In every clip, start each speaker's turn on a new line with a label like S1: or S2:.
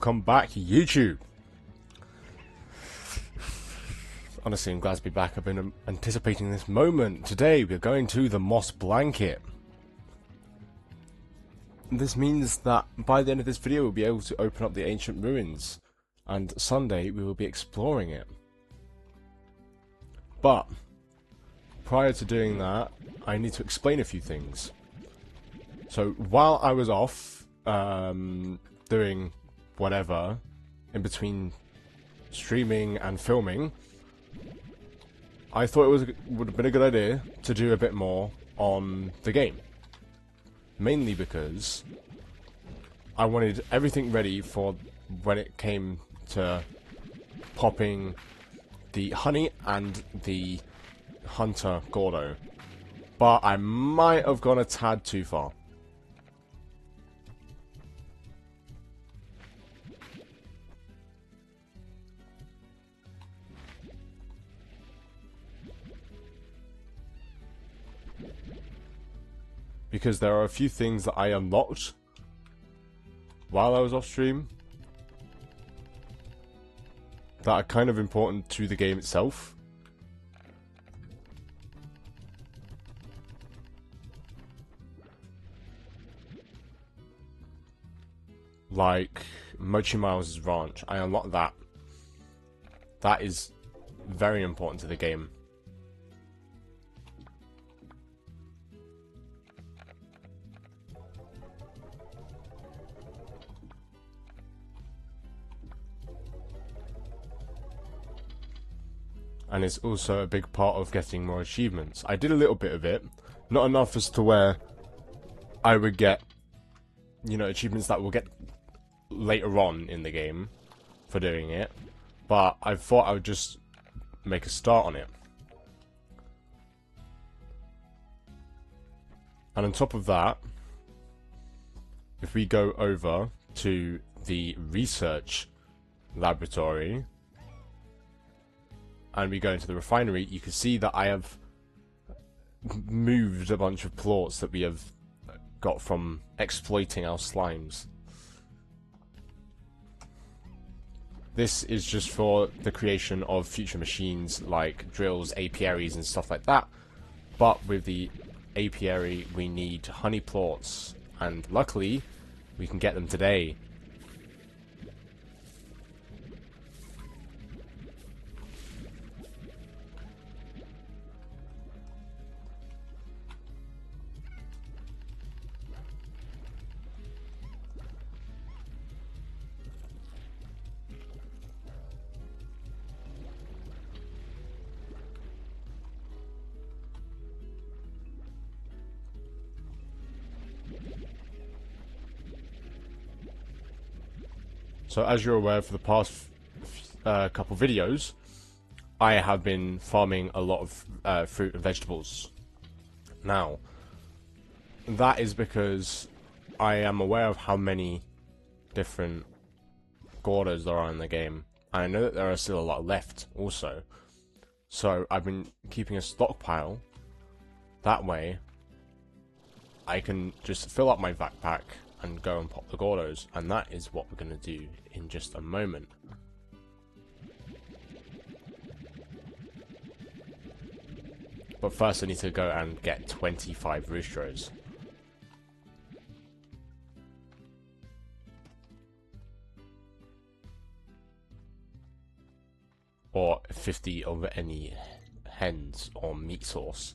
S1: Come back, YouTube. Honestly, I'm glad to be back. I've been anticipating this moment. Today, we're going to the Moss Blanket. This means that by the end of this video, we'll be able to open up the ancient ruins. And Sunday, we will be exploring it. But, prior to doing that, I need to explain a few things. So, while I was off, doing whatever, in between streaming and filming, I thought it would have been a good idea to do a bit more on the game. Mainly because I wanted everything ready for when it came to popping the honey and the hunter Gordo. But I might have gone a tad too far. Because there are a few things that I unlocked while I was off stream that are kind of important to the game itself. Like Mochi Miles' ranch, I unlocked that. That is very important to the game. And it's also a big part of getting more achievements. I did a little bit of it, not enough as to where I would get, you know, achievements that we'll get later on in the game for doing it, but I thought I would just make a start on it. And on top of that, if we go over to the research laboratory, and we go into the refinery, you can see that I have moved a bunch of plorts that we have got from exploiting our slimes. This is just for the creation of future machines like drills, apiaries and stuff like that. But with the apiary we need honey plorts, and luckily we can get them today. So as you're aware, for the past couple videos, I have been farming a lot of fruit and vegetables. Now, that is because I am aware of how many different Gordos there are in the game. And I know that there are still a lot left also. So I've been keeping a stockpile. That way, I can just fill up my backpack and go and pop the Gordos, and that is what we're going to do in just a moment. But first I need to go and get 25 Roostros. Or 50 of any hens or meat sauce.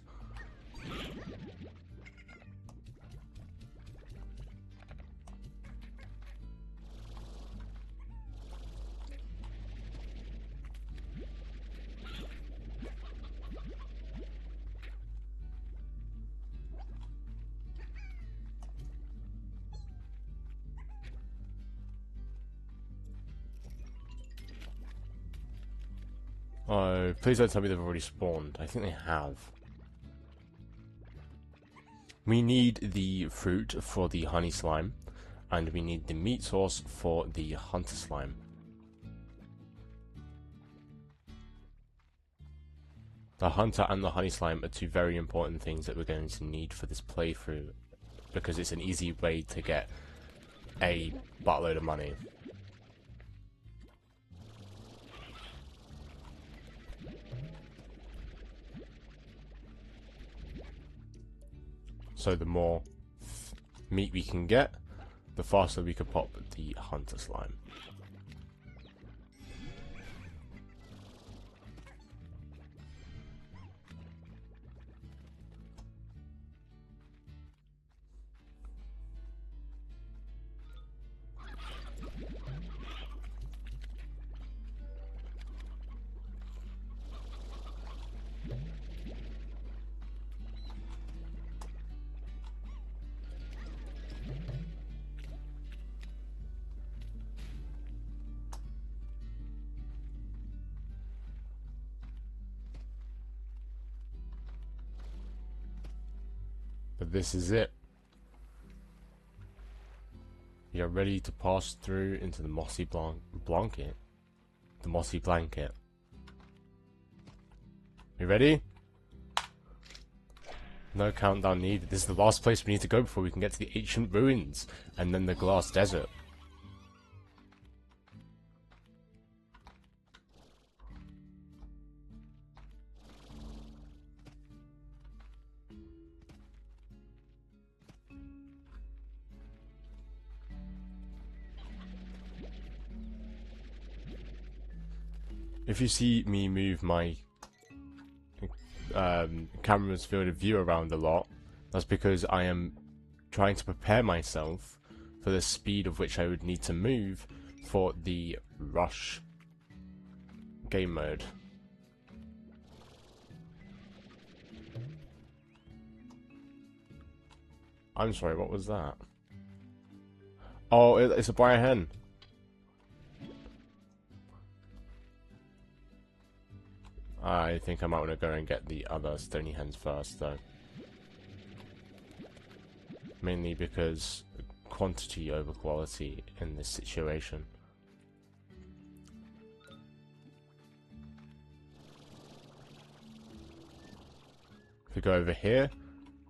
S1: Oh, please don't tell me they've already spawned. I think they have. We need the fruit for the honey slime, and we need the meat sauce for the hunter slime. The hunter and the honey slime are two very important things that we're going to need for this playthrough, because it's an easy way to get a buttload of money. So the more meat we can get, the faster we can pop the hunter slime. But this is it. We are ready to pass through into the mossy blanket. The mossy blanket. You ready? No countdown needed. This is the last place we need to go before we can get to the ancient ruins and then the glass desert. If you see me move my camera's field of view around a lot, that's because I am trying to prepare myself for the speed of which I would need to move for the rush game mode. I'm sorry, what was that? Oh, it's a briar hen. I think I might want to go and get the other stony hens first, though. Mainly because quantity over quality in this situation. If we go over here,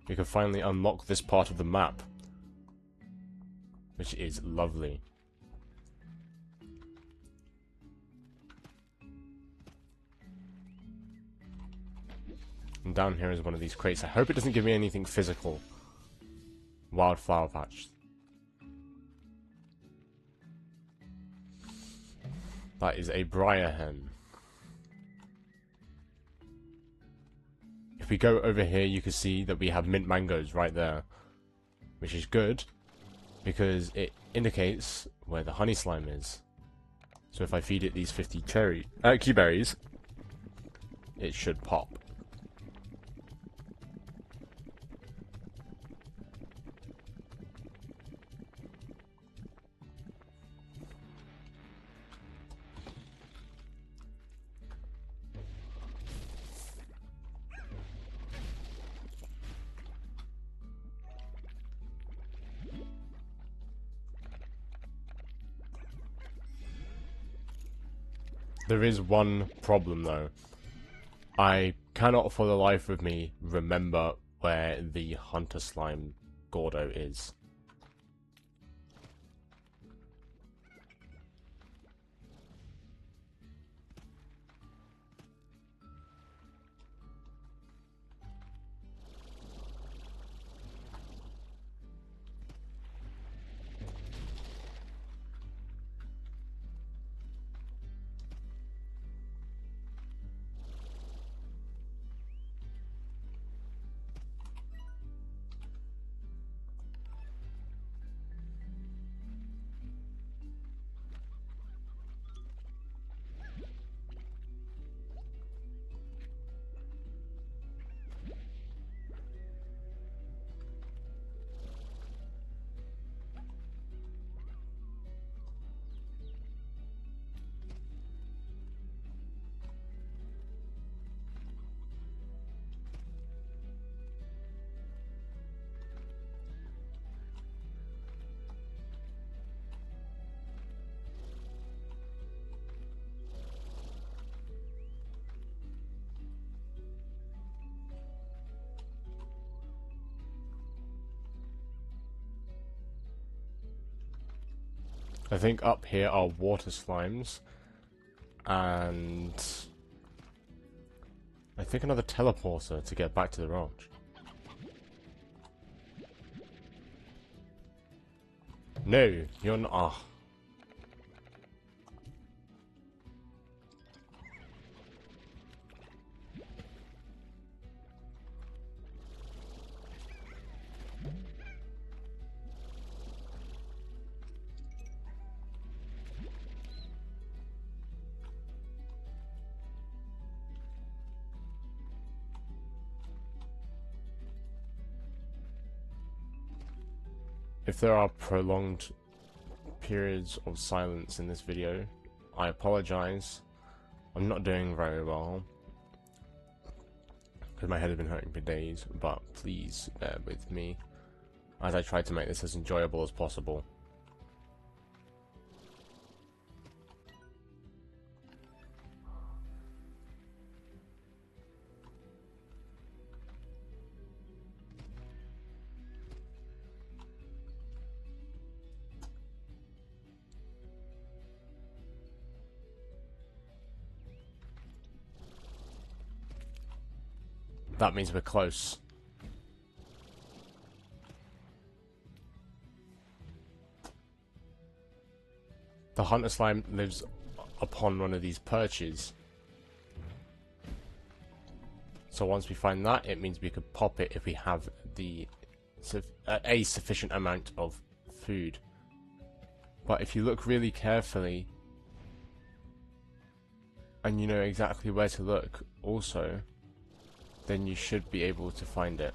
S1: we can finally unlock this part of the map, which is lovely. And down here is one of these crates. I hope it doesn't give me anything physical. Wildflower patch. That is a briar hen. If we go over here, you can see that we have mint mangoes right there, which is good because it indicates where the honey slime is. So if I feed it these 50 key berries, it should pop. There is one problem though. I cannot for the life of me remember where the hunter slime Gordo is. I think up here are water slimes, and I think another teleporter to get back to the ranch. No, you're not. Oh. If there are prolonged periods of silence in this video, I apologize. I'm not doing very well because my head has been hurting for days, but please bear with me as I try to make this as enjoyable as possible. That means we're close. The hunter slime lives upon one of these perches. So once we find that, it means we could pop it if we have the a sufficient amount of food. But if you look really carefully, and you know exactly where to look also, then you should be able to find it.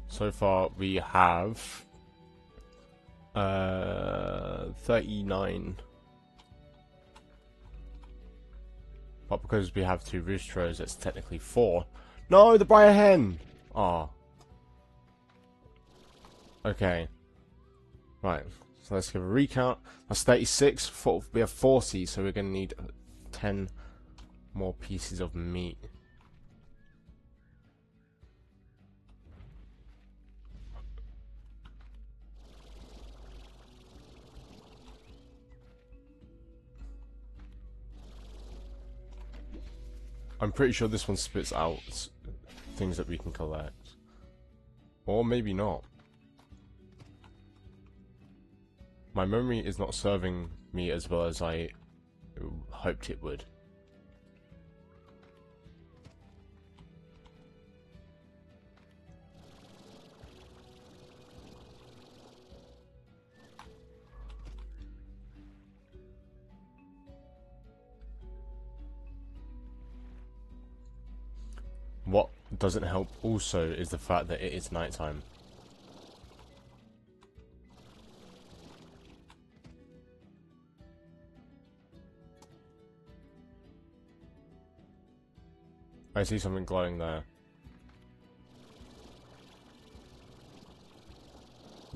S1: So far we have 39. But because we have 2 roosters, it's technically 4. No, the Briar Hen! Ah. Okay. Right, so let's give a recount. That's 36. We have 40, so we're going to need 10 more pieces of meat. I'm pretty sure this one spits out things that we can collect. Or maybe not. My memory is not serving me as well as I hoped it would. What doesn't help also is the fact that it is nighttime. I see something glowing there.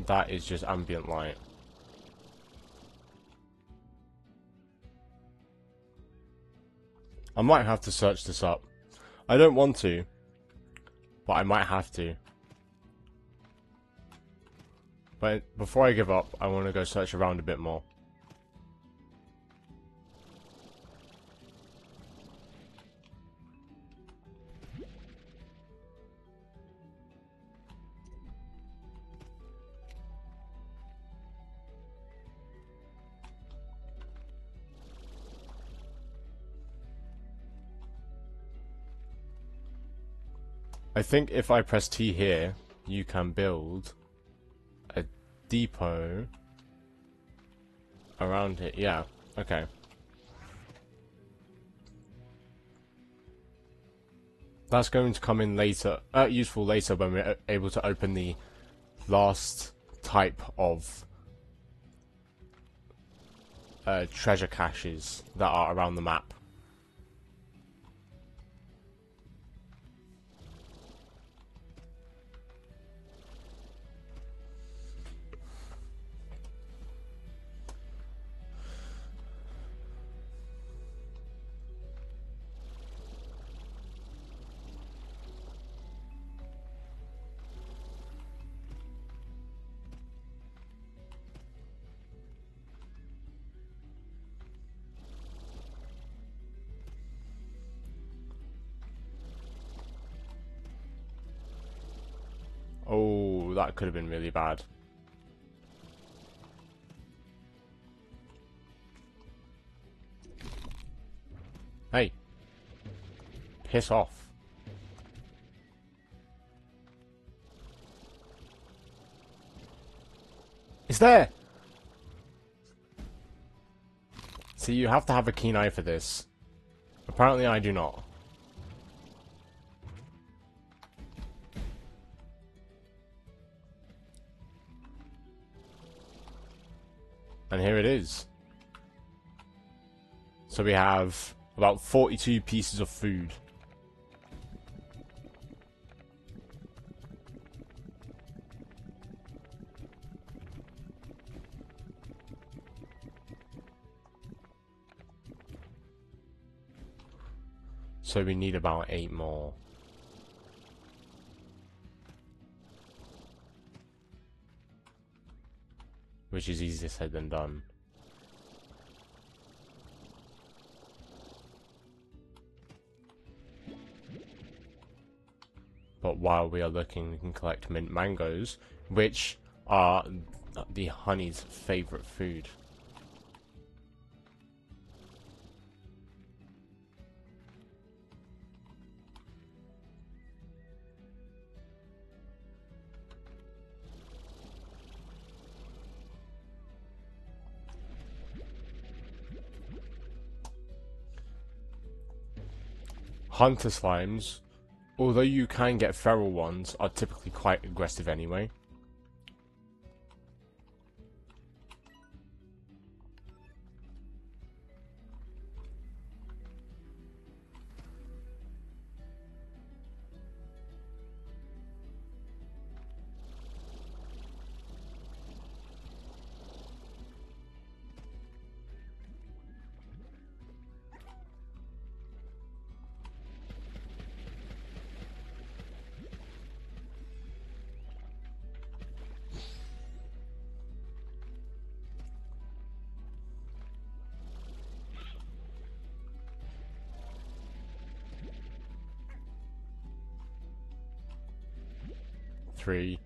S1: That is just ambient light. I might have to search this up. I don't want to, but I might have to. But before I give up, I want to go search around a bit more. I think if I press T here, you can build a depot around it. Yeah, okay. That's going to come in later, useful later when we're able to open the last type of treasure caches that are around the map. Oh, that could have been really bad. Hey. Piss off. It's there! See, you have to have a keen eye for this. Apparently I do not. And here it is. So we have about 42 pieces of food. So we need about 8 more. Which is easier said than done. But while we are looking, we can collect mint mangoes, which are the honey's favourite food. Hunter slimes, although you can get feral ones, are typically quite aggressive anyway. Three.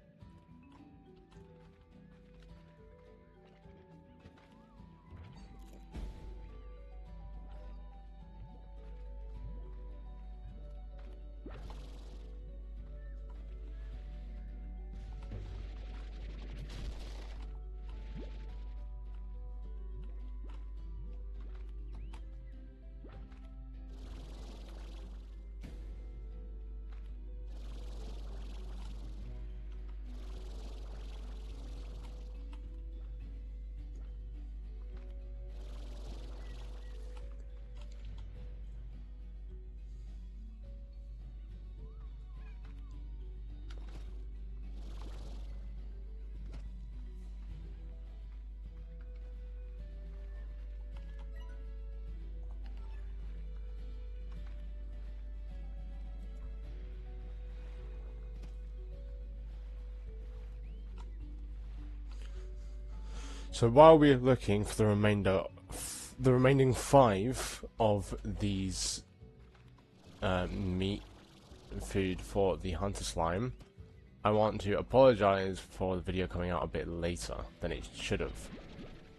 S1: So while we're looking for the remaining 5 of these meat food for the hunter slime, I want to apologize for the video coming out a bit later than it should have.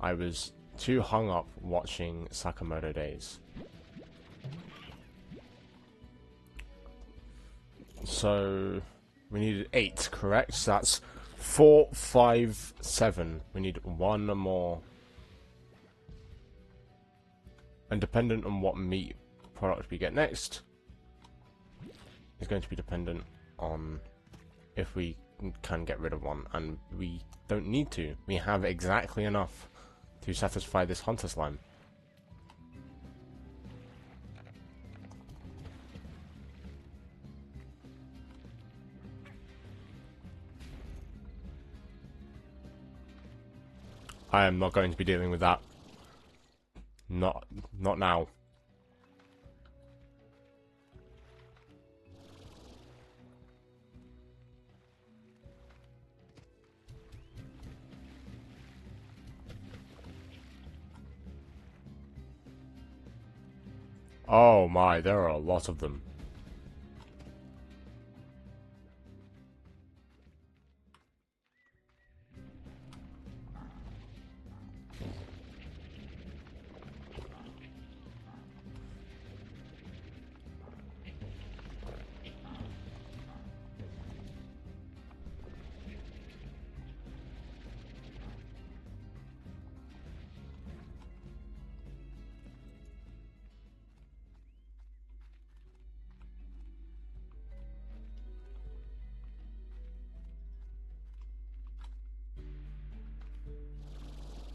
S1: I was too hung up watching Sakamoto Days. So we needed 8, correct? So that's 4, 5, 7. We need 1 more. And dependent on what meat product we get next, is going to be dependent on if we can get rid of one. And we don't need to. We have exactly enough to satisfy this hunter slime. I am not going to be dealing with that. Not now. Oh my, there are a lot of them.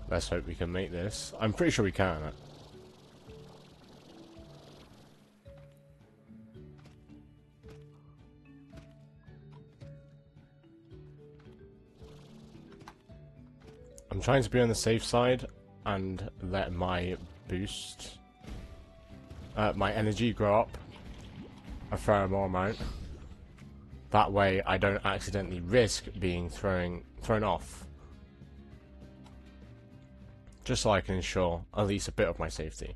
S1: Let's hope we can make this. I'm pretty sure we can. I'm trying to be on the safe side and let my boost, my energy grow up a fair more amount. That way I don't accidentally risk being thrown off. Just so I can ensure at least a bit of my safety.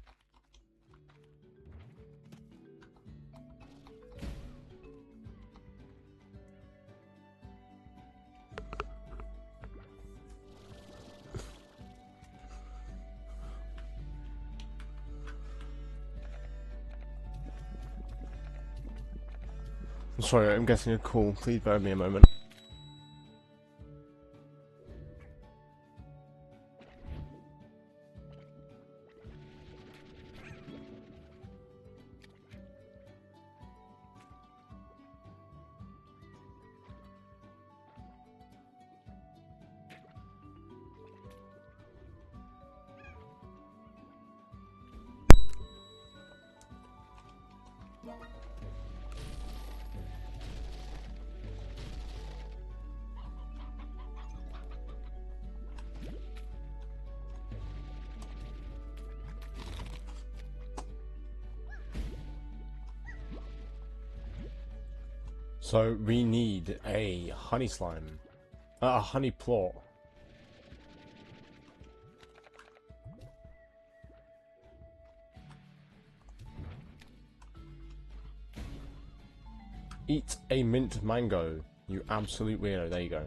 S1: I'm sorry, I'm getting a call. Please bear with me a moment. So we need a honey slime, a honey plort. Eat a mint mango, you absolute weirdo. There you go.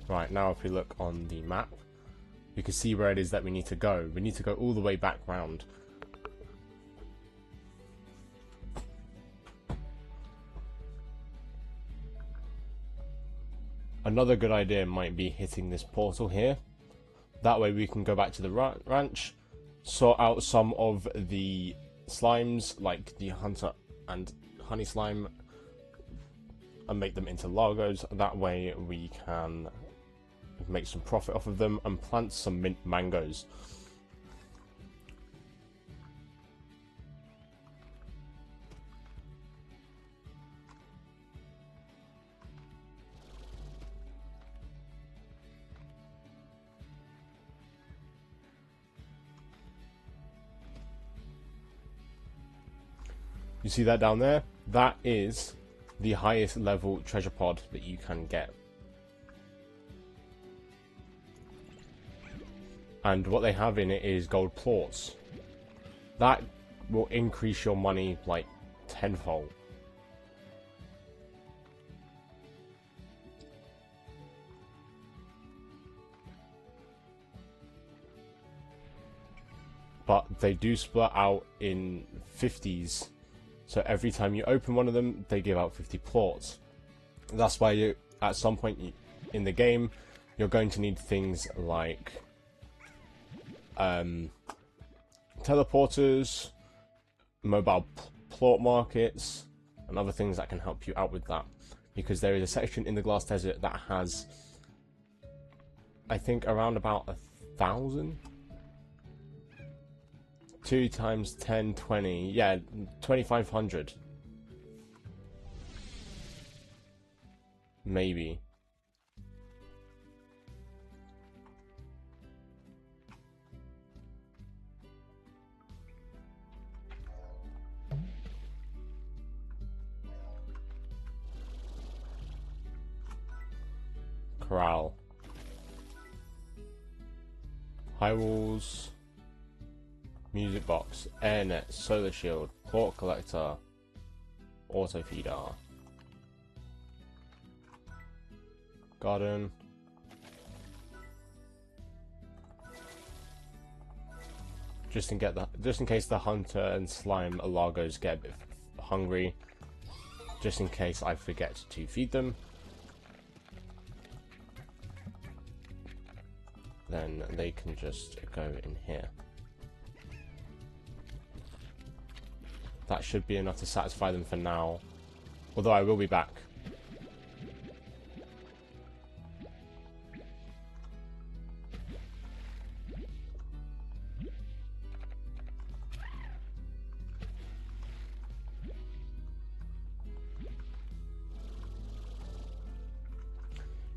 S1: Right, now if we look on the map, you can see where it is that we need to go. We need to go all the way back round. Another good idea might be hitting this portal here. That way we can go back to the ranch, sort out some of the slimes, like the hunter and honey slime, and make them into Largos. That way we can make some profit off of them and plant some mint mangoes. You see that down there? That is the highest level treasure pod that you can get. And what they have in it is gold plorts. That will increase your money like tenfold. But they do split out in 50s. So every time you open one of them, they give out 50 plorts. That's why you, at some point in the game, you're going to need things like teleporters, mobile plort markets, and other things that can help you out with that. Because there is a section in the Glass Desert that has, I think, around about 1,000? 2 times 10, 20. Yeah, 2,500. Maybe. Corral. High walls. Music box. Airnet. Solar shield. Port collector. Auto feeder. Garden. Just in case the hunter and slime Largos get a bit hungry. Just in case I forget to feed them. Then they can just go in here. That should be enough to satisfy them for now. Although I will be back.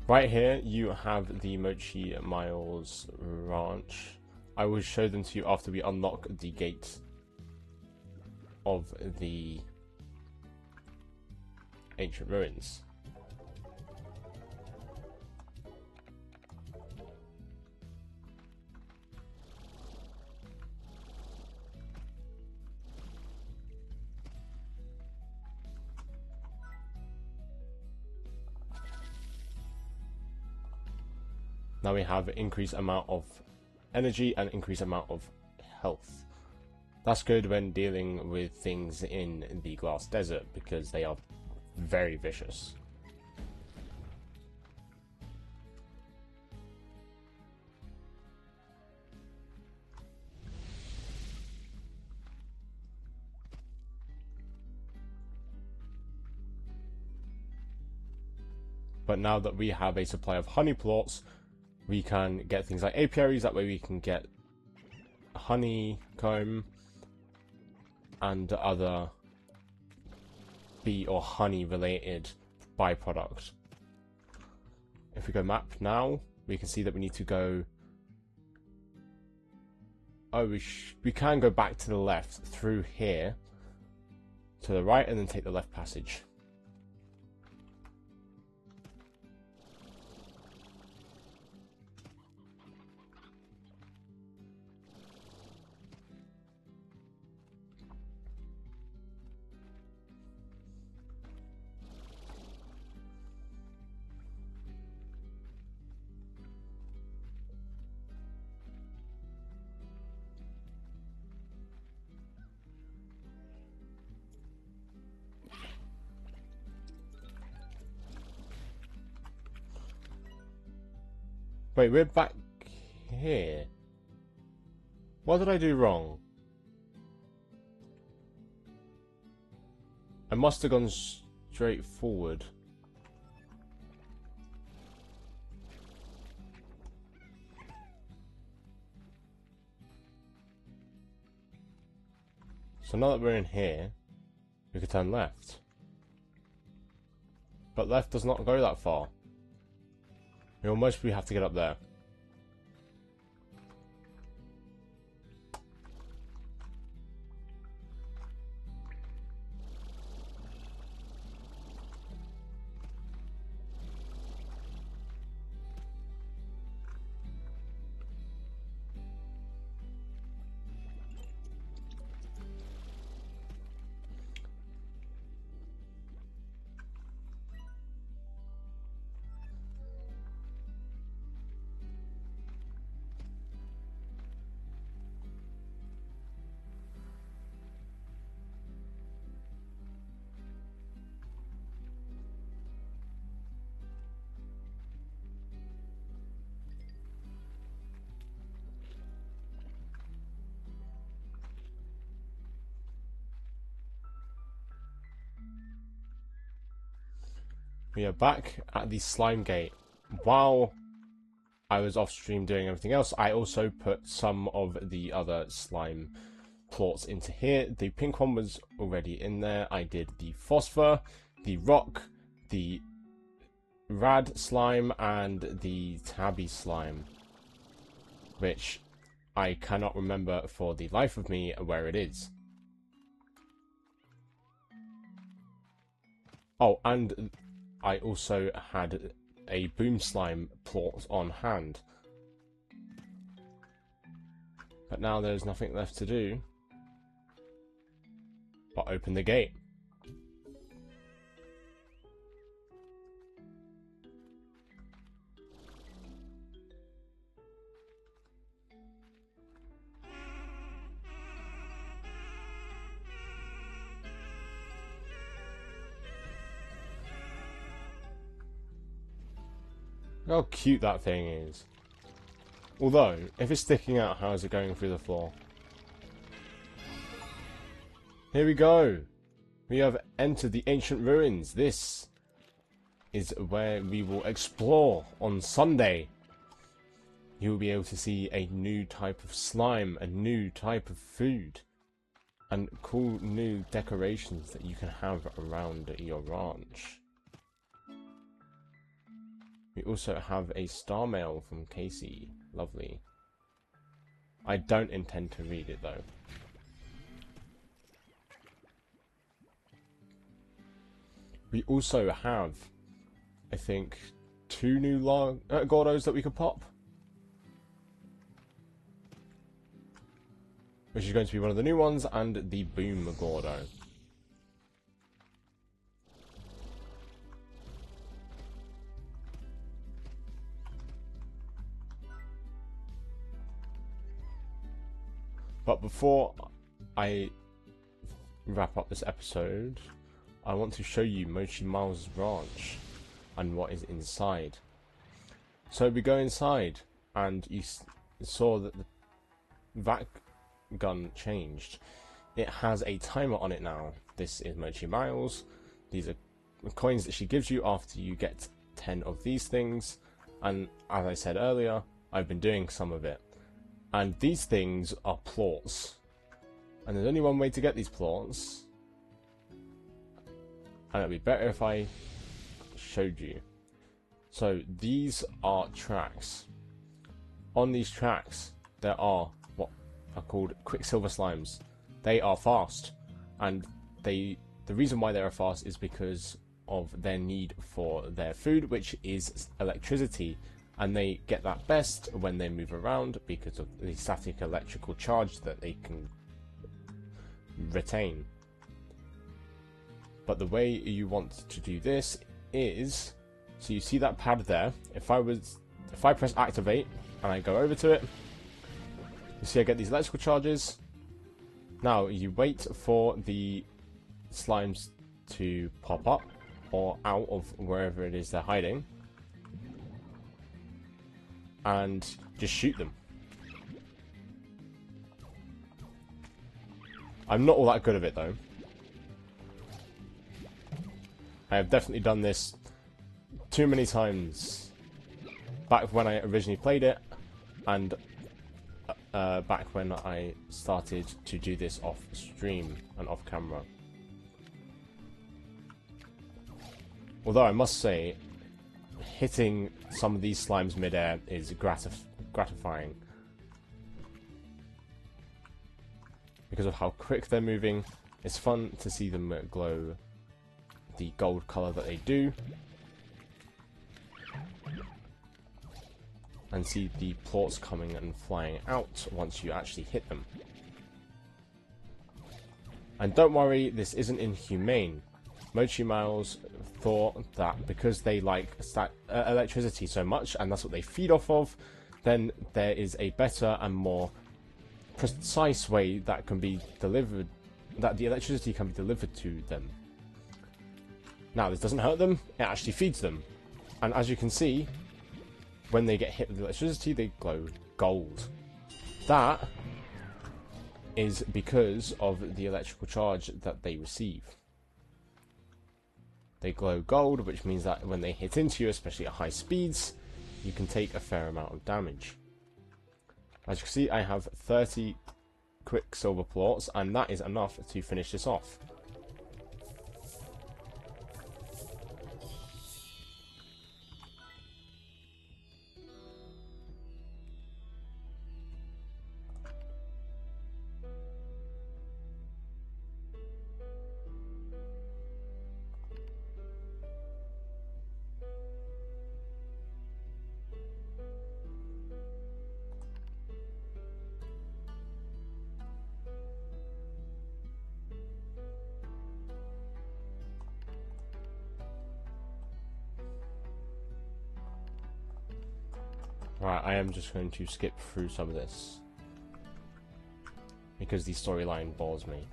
S1: Right here, you have the Mochi Miles Ranch. I will show them to you after we unlock the gate of the ancient ruins. Now we have increased amount of energy and increased amount of health. That's good when dealing with things in the Glass Desert because they are very vicious. But now that we have a supply of honey plots, we can get things like apiaries. That way we can get honeycomb and other bee or honey related byproducts. If we go map now, we can see that we need to go... Oh, we can go back to the left through here to the right and then take the left passage. Wait, we're back here. What did I do wrong? I must have gone straight forward. So now that we're in here, we could turn left. But left does not go that far. We almost have to get up there. We are back at the slime gate. While I was off stream doing everything else, I also put some of the other slime plots into here. The pink one was already in there. I did the phosphor, the rock, the rad slime, and the tabby slime, which I cannot remember for the life of me where it is. Oh, and I also had a boom slime plot on hand. But now there's nothing left to do but open the gate. Look how cute that thing is. Although, if it's sticking out, how is it going through the floor? Here we go! We have entered the ancient ruins. This is where we will explore on Sunday. You will be able to see a new type of slime, a new type of food, and cool new decorations that you can have around your ranch. We also have a star mail from Casey. Lovely. I don't intend to read it though. We also have, I think, 2 new Gordos that we could pop. Which is going to be one of the new ones, and the Boom Gordo. But before I wrap up this episode, I want to show you Mochi Miles' ranch and what is inside. So we go inside, and you saw that the vac gun changed. It has a timer on it now. This is Mochi Miles. These are coins that she gives you after you get 10 of these things, and as I said earlier, I've been doing some of it. And these things are plots. And there's only one way to get these plots. And it'd be better if I showed you. So these are tracks. On these tracks, there are what are called Quicksilver Slimes. They are fast. And the reason why they are fast is because of their need for their food, which is electricity. And they get that best when they move around because of the static electrical charge that they can retain. But the way you want to do this is, so you see that pad there. If I press activate and I go over to it, you see I get these electrical charges. Now you wait for the slimes to pop up or out of wherever it is they're hiding, and just shoot them. I'm not all that good at it though. I have definitely done this too many times back when I originally played it, and back when I started to do this off stream and off camera. Although I must say, hitting some of these slimes mid-air is gratifying because of how quick they're moving. It's fun to see them glow the gold colour that they do, and see the plots coming and flying out once you actually hit them. And don't worry, this isn't inhumane. Mochi Miles thought that because they like electricity so much, and that's what they feed off of, then there is a better and more precise way that can be delivered, that the electricity can be delivered to them. Now, this doesn't hurt them, it actually feeds them. And as you can see, when they get hit with electricity, they glow gold. That is because of the electrical charge that they receive. They glow gold, which means that when they hit into you, especially at high speeds, you can take a fair amount of damage. As you can see, I have 30 Quicksilver plorts, and that is enough to finish this off. Right, I am just going to skip through some of this because the storyline bores me.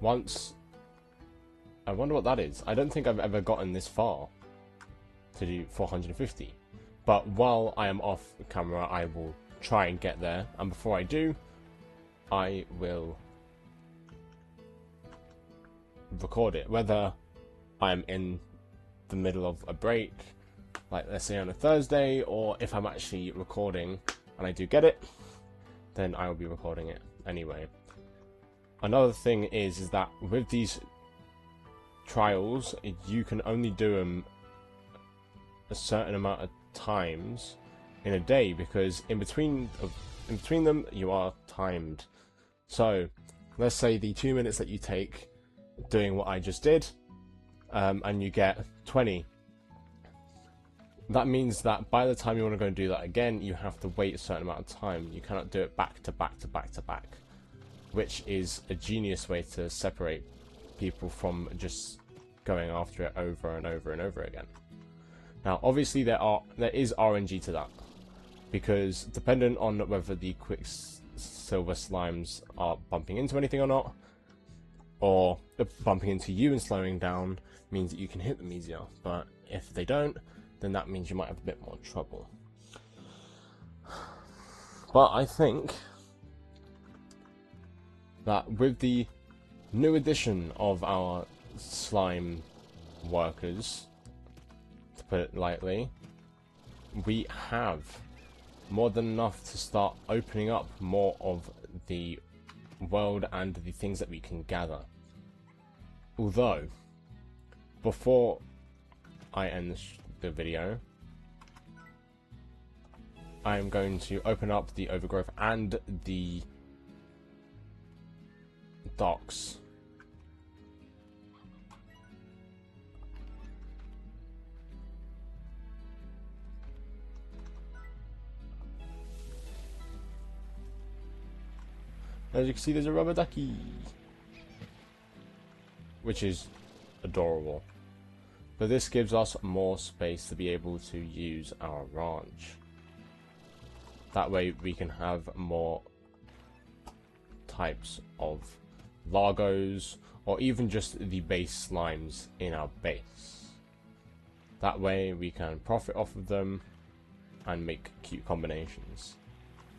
S1: I wonder what that is. I don't think I've ever gotten this far to do 450. But while I am off camera, I will try and get there. And before I do, I will record it. Whether I'm in the middle of a break, like let's say on a Thursday, or if I'm actually recording and I do get it, then I will be recording it anyway. Another thing is that with these trials, you can only do them a certain amount of times in a day, because in between them you are timed. So let's say the 2 minutes that you take doing what I just did, and you get 20. That means that by the time you want to go and do that again, you have to wait a certain amount of time. You cannot do it back to back to back to back, which is a genius way to separate people from just going after it over and over and over again. Now, obviously, there is RNG to that, because dependent on whether the Quicksilver slimes are bumping into anything or not, or bumping into you and slowing down, means that you can hit them easier. But if they don't, then that means you might have a bit more trouble. But I think that with the new addition of our slime workers, to put it lightly, we have more than enough to start opening up more of the world and the things that we can gather. Although, before I end the video, I am going to open up the overgrowth and the docks. As you can see, there's a rubber ducky, which is adorable. But this gives us more space to be able to use our ranch. That way we can have more types of Largos, or even just the base slimes in our base. That way we can profit off of them and make cute combinations.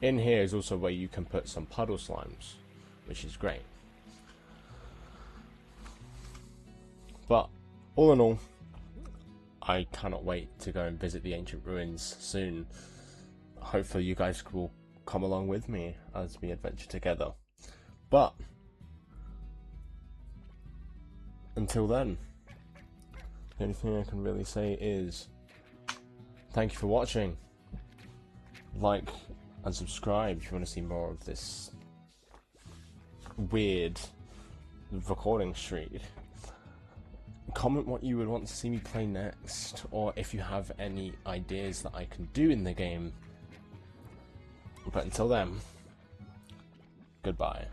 S1: In here is also where you can put some puddle slimes, which is great. But all in all, I cannot wait to go and visit the ancient ruins soon. Hopefully you guys will come along with me as we adventure together. But until then, the only thing I can really say is thank you for watching. Like and subscribe if you want to see more of this weird recording streak. Comment what you would want to see me play next, or if you have any ideas that I can do in the game. But until then, goodbye.